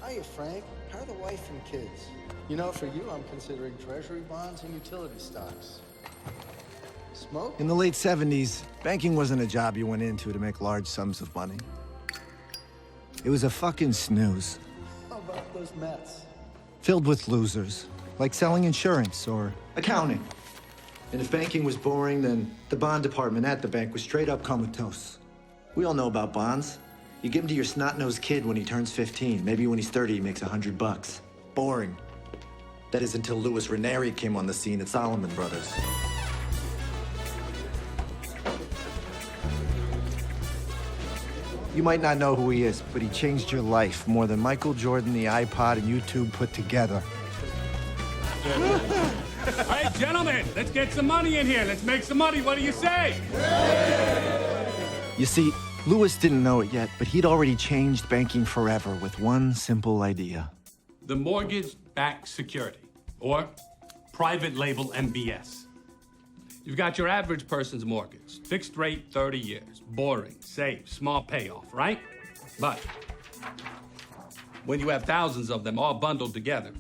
Hiya, Frank. How are the wife and kids? You know, for you, I'm considering treasury bonds and utility stocks. Smoke? In the late 70s, banking wasn't a job you went into to make large sums of money. It was a fucking snooze. How about those Mets? Filled with losers, like selling insurance or accounting. And if banking was boring, then the bond department at the bank was straight up comatose. We all know about bonds. You give them to your snot-nosed kid when he turns 15. Maybe when he's 30, he makes $100. Boring. That is until Louis Ranieri came on the scene at Salomon Brothers. You might not know who he is, but he changed your life more than Michael Jordan, the iPod, and YouTube put together. All right, gentlemen, let's get some money in here. Let's make some money. What do you say? You see, Louis didn't know it yet, but he'd already changed banking forever with one simple idea. The mortgage-backed security, or private label MBS. You've got your average person's mortgage, fixed rate, 30 years, boring, safe, small payoff, right? But when you have thousands of them all bundled together,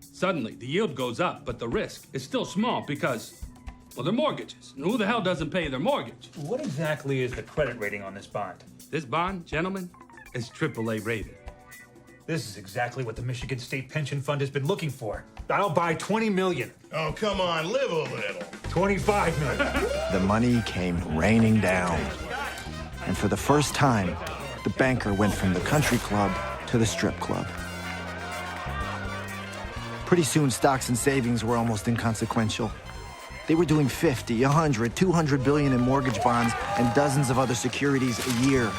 suddenly the yield goes up, but the risk is still small because, well, they're mortgages. And who the hell doesn't pay their mortgage? What exactly is the credit rating on this bond? This bond, gentlemen, is AAA rated. This is exactly what the Michigan State Pension Fund has been looking for. I'll buy $20 million. Oh, come on, live a little. $25 million. The money came raining down. And for the first time, the banker went from the country club to the strip club. Pretty soon, stocks and savings were almost inconsequential. They were doing 50, 100, 200 billion in mortgage bonds and dozens of other securities a year.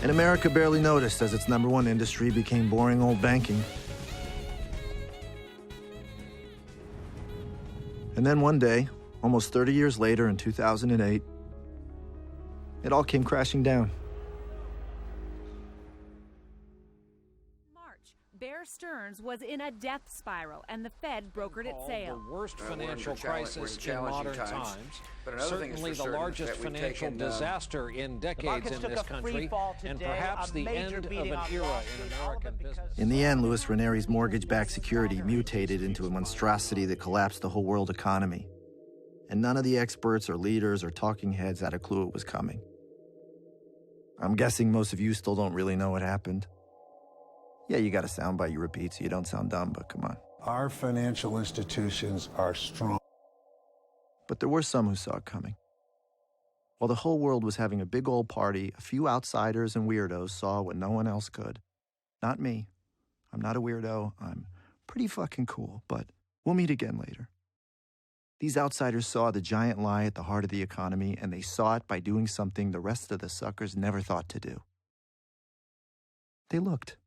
And America barely noticed as its #1 industry became boring old banking. And then one day, almost 30 years later in 2008, it all came crashing down. Bear Stearns was in a death spiral, and the Fed brokered its sale. The worst financial crisis in modern times. Certainly the largest financial disaster in decades in this country, and perhaps the end of an era in American business. In the end, Louis Ranieri's mortgage-backed security mutated into a monstrosity that collapsed the whole world economy. And none of the experts or leaders or talking heads had a clue it was coming. I'm guessing most of you still don't really know what happened. Yeah, you got a soundbite you repeat so you don't sound dumb, but come on. Our financial institutions are strong. But there were some who saw it coming. While the whole world was having a big old party, a few outsiders and weirdos saw what no one else could. Not me. I'm not a weirdo. I'm pretty fucking cool, but we'll meet again later. These outsiders saw the giant lie at the heart of the economy, and they saw it by doing something the rest of the suckers never thought to do. They looked.